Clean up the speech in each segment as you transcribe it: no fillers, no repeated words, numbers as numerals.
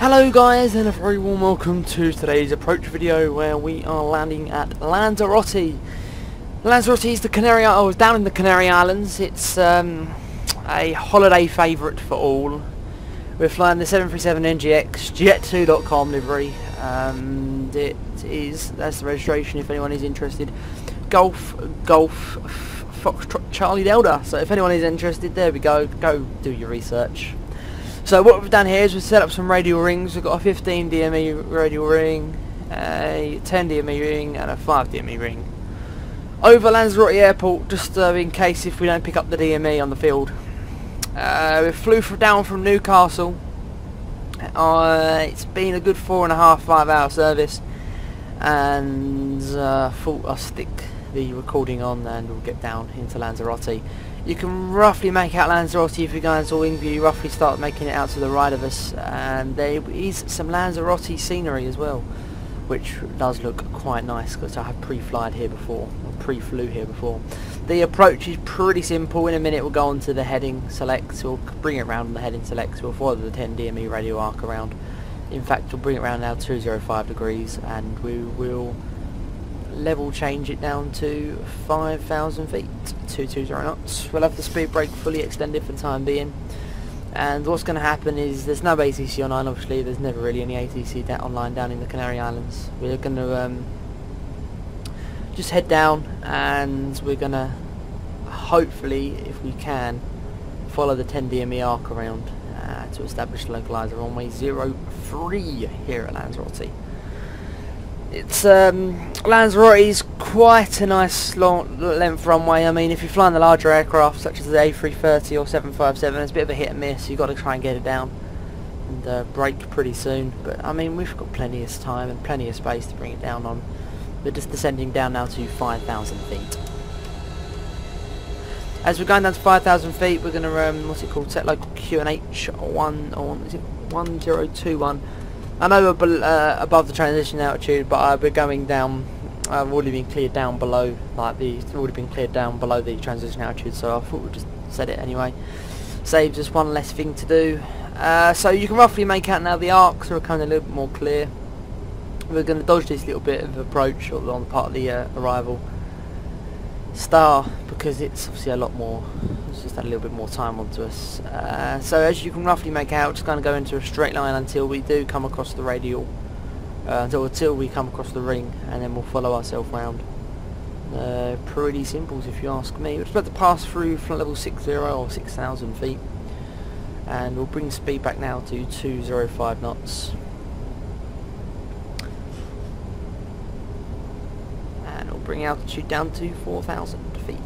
Hello guys, and a very warm welcome to today's approach video where we are landing at Lanzarote. Lanzarote is down in the Canary Islands. It's a holiday favourite for all. We're flying the 737 NGX Jet2.com livery. That's the registration if anyone is interested. Golf Foxtrot Charlie Delta. So if anyone is interested, there we go. Go do your research. So what we've done here is we've set up some radial rings. We've got a 15 DME radial ring, a 10 DME ring and a 5 DME ring. Over Lanzarote Airport, just in case if we don't pick up the DME on the field. We flew down from Newcastle. It's been a good 4.5–5 hour service, and thought I'll stick the recording on and we'll get down into Lanzarote. You can roughly make out Lanzarote if you go into wing view. Roughly start making it out to the right of us, and there is some Lanzarote scenery as well, which does look quite nice because I have pre-flew here before. The approach is pretty simple. In a minute we'll go on to the heading select. We'll bring it around on the heading select. We'll follow the 10 DME radial arc around. In fact, we'll bring it around now 205 degrees, and we will level change it down to 5,000 feet, 220 knots. We'll have the speed brake fully extended for the time being, and what's going to happen is there's no ATC online. Obviously there's never really any ATC online down in the Canary Islands. We're going to just head down, and we're going to hopefully, if we can, follow the 10 DME arc around to establish the localizer runway 03 here at Lanzarote. It's Lanzarote is quite a nice long length runway. I mean, if you're flying the larger aircraft such as the A330 or 757, it's a bit of a hit and miss. You've got to try and get it down and brake pretty soon. But I mean, we've got plenty of time and plenty of space to bring it down on. We're just descending down now to 5,000 feet. As we're going down to 5,000 feet, we're going to what's it called? Set local QNH 1021. I know we're above the transition altitude, but we're going down. I've already been cleared down below, the transition altitude, so I thought we'd just set it anyway. Saves us one less thing to do. So you can roughly make out now the arcs are kind of a little bit more clear. We're going to dodge this little bit of approach on the part of the arrival star because it's obviously a lot more. It's just had a little bit more time onto us. So as you can roughly make out, just going to go into a straight line until we do come across the radial, until we come across the ring, and then we'll follow ourselves round. Pretty simple if you ask me. We're just about to pass through flight level 60 or 6,000 feet, and we'll bring speed back now to 205 knots. Bring altitude down to 4,000 feet.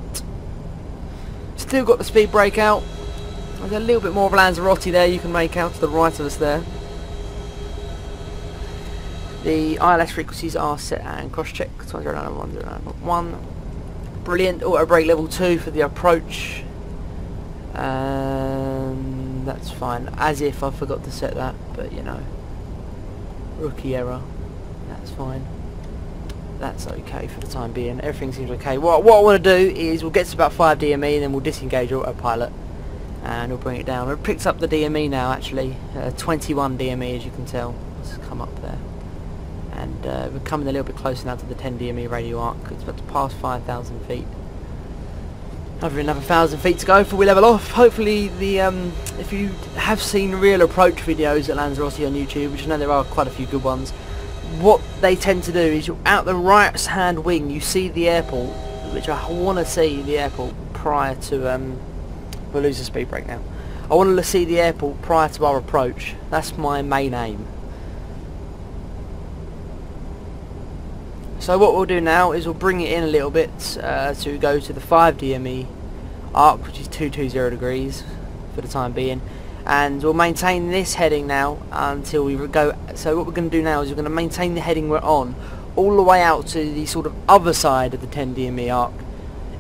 Still got the speed brake out. There's a little bit more of Lanzarote there you can make out to the right of us there. The ILS frequencies are set and cross-check 109.1. Brilliant. Auto brake level 2 for the approach. That's fine. As if I forgot to set that, but you know, rookie error. That's fine. That's okay for the time being. Everything seems okay. What I want to do is we'll get to about 5 DME, and then we'll disengage autopilot and we'll bring it down. We've picked up the DME now, actually 21 DME as you can tell. It's come up there, and we're coming a little bit closer now to the 10 DME radial arc. It's about to pass 5,000 feet. Over another 1,000 feet to go before we level off. Hopefully the if you have seen real approach videos at Lanzarote on YouTube, which I know there are quite a few good ones, what they tend to do is you're out the right hand wing, you see the airport, which I want to see the airport prior to we'll lose the speed brake now. I want to see the airport prior to our approach. That's my main aim. So what we'll do now is we'll bring it in a little bit to go to the 5 DME arc, which is 220 degrees for the time being. And we'll maintain this heading now until we go. So what we're going to do now is we're going to maintain the heading we're on all the way out to the sort of other side of the 10 DME arc,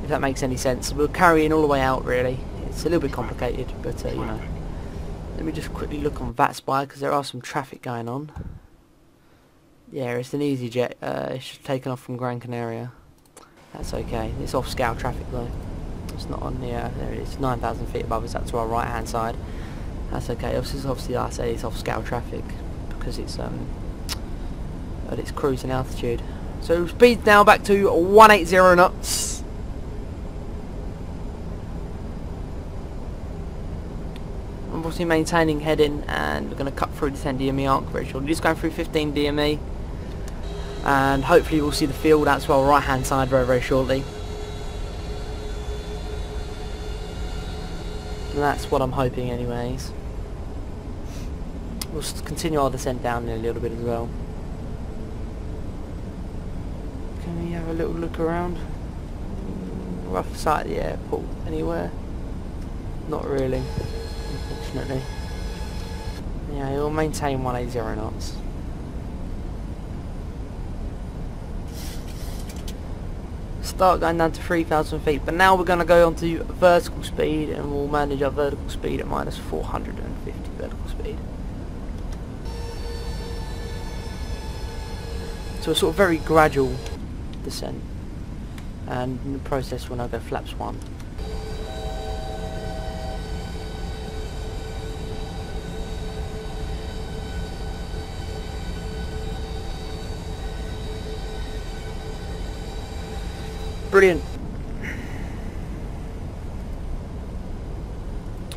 if that makes any sense. We'll carry in all the way out really. It's a little bit complicated, but you know. Let me just quickly look on Vatsim because there are some traffic going on. Yeah, it's an easy jet. It's just taken off from Gran Canaria. That's okay. It's off scale traffic though. It's not on the. There it is. 9,000 feet above us. That's to our right hand side. That's okay. Obviously, like I say, it's off scale traffic. because it's at its cruising altitude. So speed now back to 180 knots. I'm obviously maintaining heading, and we're going to cut through the 10 DME arc very shortly. Just going through 15 DME, and hopefully we'll see the field out to our right hand side very, very shortly. And that's what I'm hoping anyways. We'll continue our descent down a little bit as well. Can we have a little look around? Rough sight of the airport anywhere? Not really, unfortunately. Yeah, you'll maintain 180 knots. Start going down to 3,000 feet, but now we're going to go on to vertical speed, and we'll manage our vertical speed at minus 450 vertical speed. So a sort of very gradual descent, and in the process we'll now go flaps 1. Brilliant.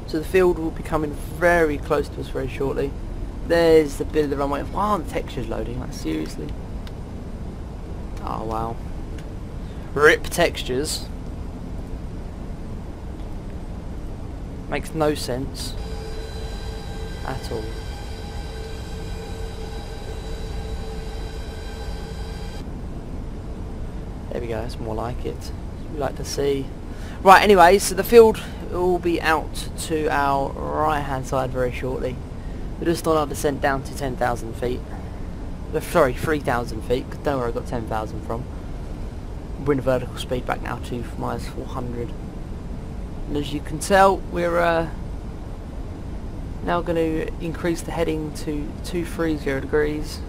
So the field will be coming very close to us very shortly. There's the bit of the runway. Wow, the texture's loading, like seriously. Oh wow. RIP textures. Makes no sense at all. There we go, that's more like it. We like to see. Right, anyway, so the field will be out to our right hand side very shortly. We're just on our descent down to 10,000 feet. Sorry, 3,000 feet. Don't know where I got 10,000 from. We're in a vertical speed back now to minus 400. And as you can tell, we're now going to increase the heading to 230 degrees.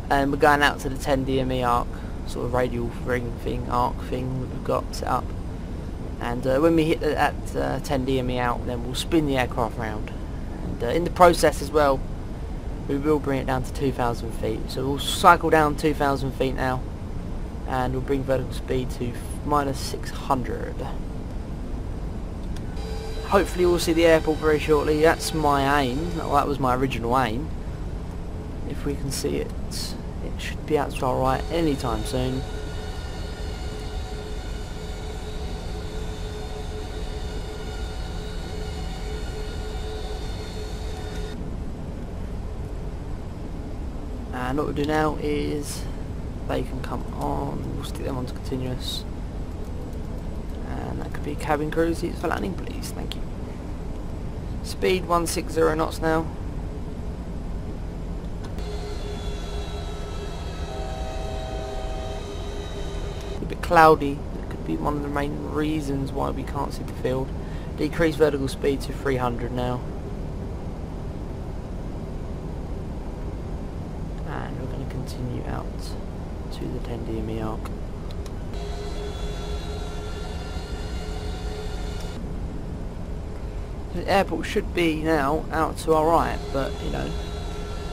And we're going out to the 10 DME arc. Sort of radial ring thing, arc thing that we've got set up, and when we hit that 10 DME out, then we'll spin the aircraft round, and in the process as well we will bring it down to 2,000 feet. So we'll cycle down 2,000 feet now, and we'll bring vertical speed to minus 600. Hopefully we'll see the airport very shortly. That's my aim. Well, that was my original aim. If we can see it, it should be out to our right anytime soon. And what we'll do now is they can come on, we'll stick them onto continuous, and that could be cabin crew seats for landing please, thank you. Speed 160 knots now. A bit cloudy, that could be one of the main reasons why we can't see the field. Decrease vertical speed to 300 now. And we're going to continue out to the 10 DME arc. The airport should be now out to our right, but you know,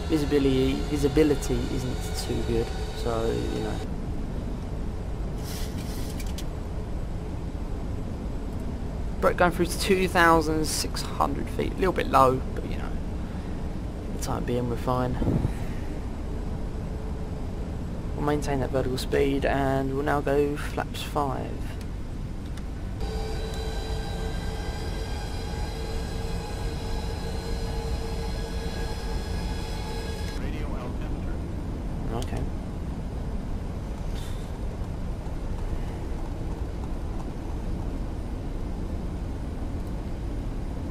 visibility isn't too good, so you know. But going through to 2,600 feet, a little bit low, but you know, for the time being we're fine. We'll maintain that vertical speed, and we'll now go flaps 5. Okay.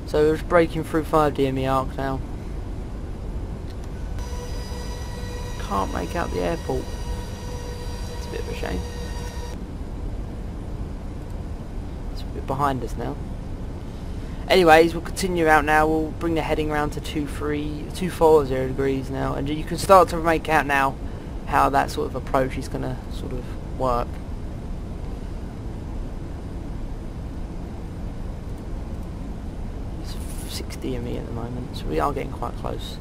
So we're just breaking through 5 DME arc now. Can't make out the airport. It's a bit of a shame. It's a bit behind us now. Anyways, we'll continue out now. We'll bring the heading around to 240 degrees now, and you can start to make out now how that sort of approach is going to sort of work. It's 6 DME at the moment, so we are getting quite close.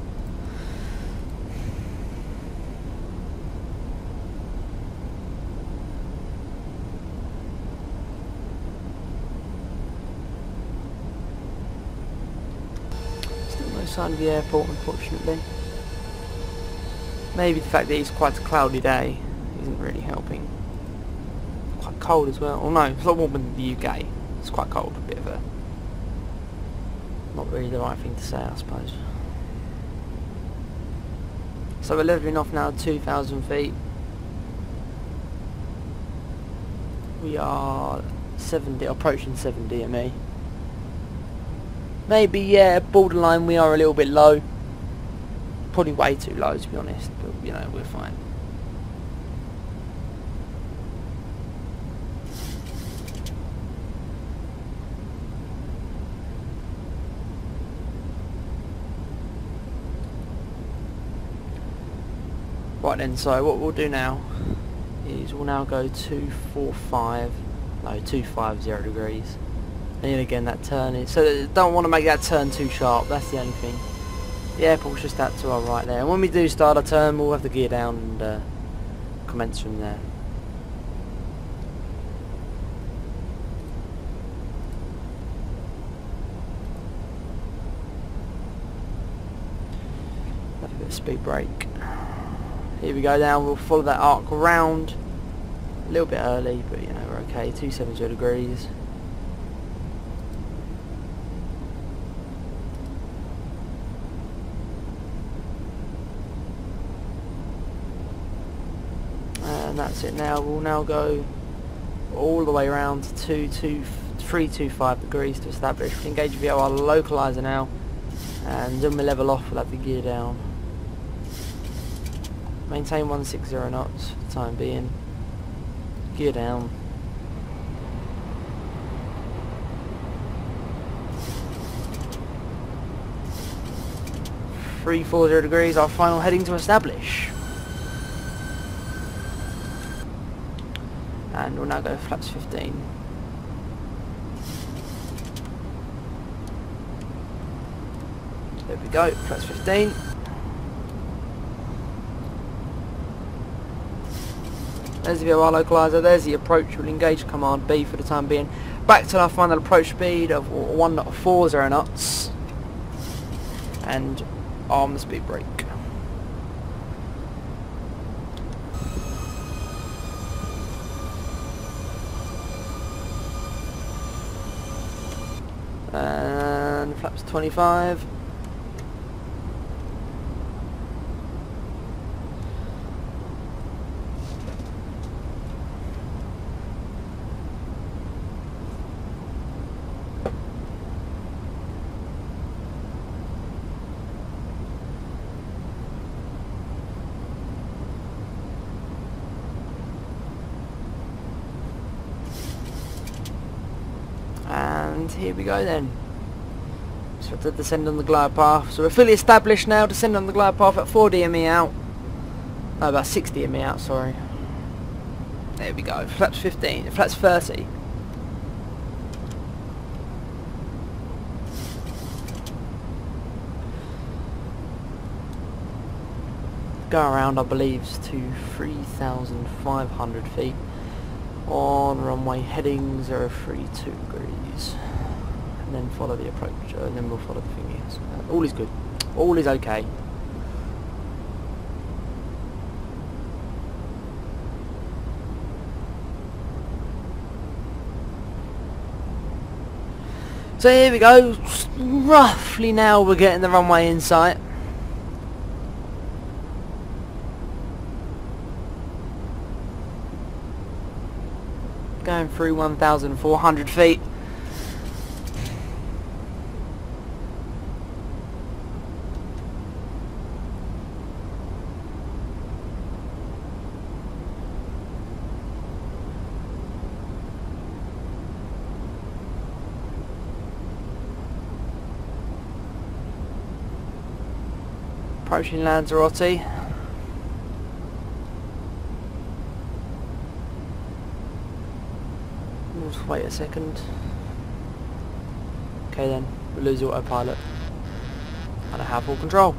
sign of the airport, unfortunately. Maybe the fact that it's quite a cloudy day isn't really helping. Quite cold as well. Oh no, it's a lot warmer than the UK. It's quite cold, a bit of a... not really the right thing to say, I suppose. So we're leveling off now 2,000 feet. We are 70, approaching 70 ME. Maybe, yeah, borderline we are a little bit low. Probably way too low, to be honest, but you know, we're fine. Right then, so what we'll do now is we'll now go 250 degrees. And again, that turn is, so don't want to make that turn too sharp, that's the only thing. The airport's just out to our right there, and when we do start a turn we'll have the gear down and commence from there. Have a bit of speed brake. Here we go down, we'll follow that arc round. A little bit early, but you know, we're okay, 270 degrees. And that's it now. We'll now go all the way around to 325 degrees to establish. We engage via our localizer now, and then we level off, we'll have the gear down. Maintain 160 knots for the time being. Gear down. .340 degrees, our final heading to establish. And we'll now go flaps 15. There we go, flaps 15. There's the VOR localizer, there's the approach. We'll engage command B for the time being. Back to our final approach speed of 140 knots. And arm the speed brake. And flaps 25. And here we go then. So we have to descend on the glide path. So we're fully established now. Descend on the glide path at 40 ME out. No, about 60 ME out, sorry. There we go. Flaps 15. Flaps 30. Go around, I believe, to 3,500 feet. On runway heading 032 degrees, and then follow the approach, and then we'll follow the thingies. All is good, all is okay. So here we go, roughly now we're getting the runway in sight. Going through 1,400 feet. Approaching Lanzarote. Just wait a second. Okay then, we lose autopilot. And I have full control.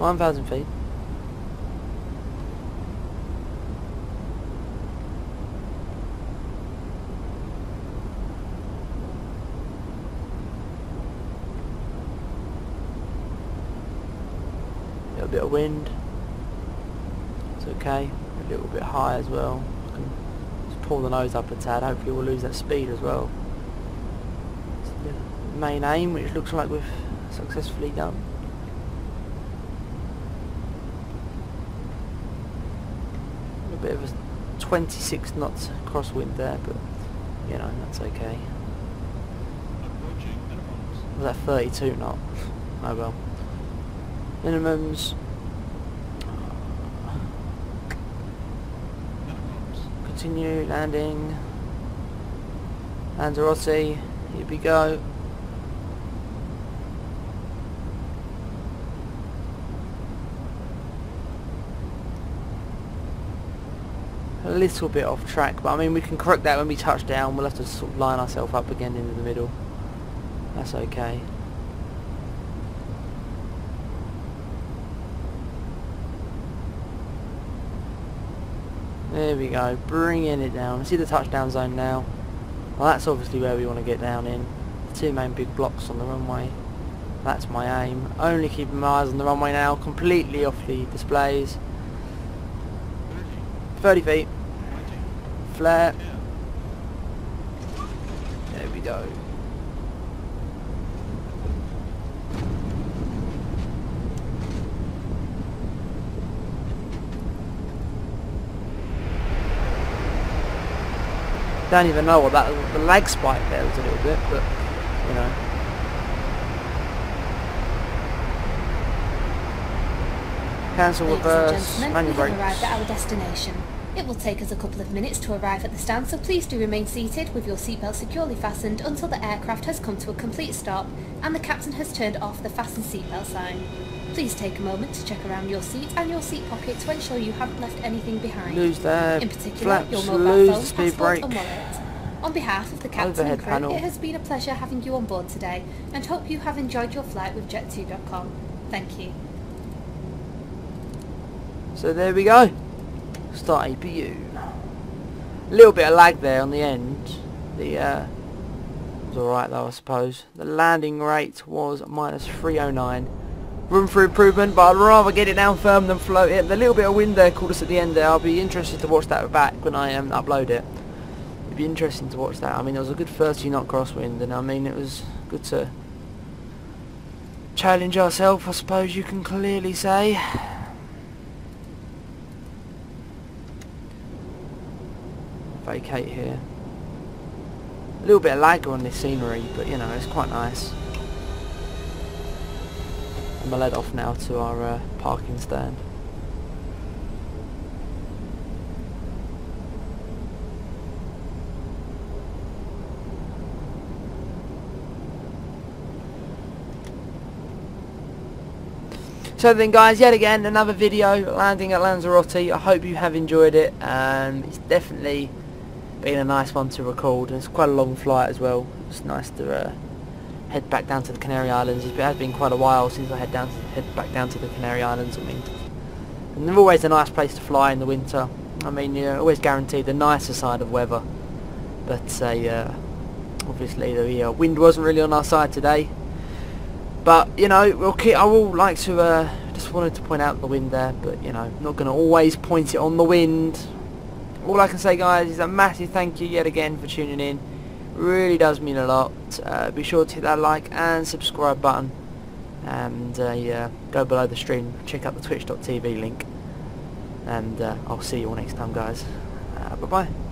1,000 feet. A little bit of wind. It's okay. A little bit high as well. I can just pull the nose up a tad. Hopefully we'll lose that speed as well. It's the main aim, which looks like we've successfully done. A bit of a 26 knots crosswind there, but you know, that's okay. Was that 32 knot? Oh well. Minimums. Continue landing. Lanzarote. Here we go. A little bit off track, but I mean we can correct that when we touch down. We'll have to sort of line ourselves up again into the middle. That's okay. There we go, bringing it down. See the touchdown zone now? Well, that's obviously where we want to get down in. The two main big blocks on the runway. That's my aim. Only keeping my eyes on the runway now, completely off the displays. 30 feet. Flare. There we go. Don't even know what that, the lag spike there was a little bit, but you know. Cancel reverse, manual brakes. We have arrived at our destination. It will take us a couple of minutes to arrive at the stand, so please do remain seated with your seatbelt securely fastened until the aircraft has come to a complete stop and the captain has turned off the fasten seatbelt sign. Please take a moment to check around your seat and your seat pocket to ensure you haven't left anything behind. Lose the in particular, flaps, your mobile lose phone, the speed passport brake. and wallet. On behalf of the captain and crew, Panel. it has been a pleasure having you on board today and hope you have enjoyed your flight with jet2.com. Thank you. So there we go. Start APU. A little bit of lag there on the end. The was alright though, I suppose. The landing rate was -309. Room for improvement, but I'd rather get it down firm than float it. The little bit of wind there caught us at the end there. I'll be interested to watch that back when I upload it. It'd be interesting to watch that. I mean, it was a good 30 knot crosswind, and I mean, it was good to challenge ourselves, I suppose you can clearly say. Vacate here. A little bit of lag on this scenery, but you know, it's quite nice. I'm led off now to our parking stand. So then guys, yet again another video landing at Lanzarote. I hope you have enjoyed it. It's definitely been a nice one to record, and it's quite a long flight as well. It's nice to head back down to the Canary Islands. It has been quite a while since I head back down to the Canary Islands. I mean, and they're always a nice place to fly in the winter. I mean, you're always guaranteed the nicer side of weather, but obviously the wind wasn't really on our side today. But you know, I will like to just wanted to point out the wind there, but you know, not going to always point it on the wind. All I can say, guys, is a massive thank you yet again for tuning in. Really does mean a lot. Be sure to hit that like and subscribe button, and go below the stream, check out the twitch.tv link, and I'll see you all next time, guys. Bye bye.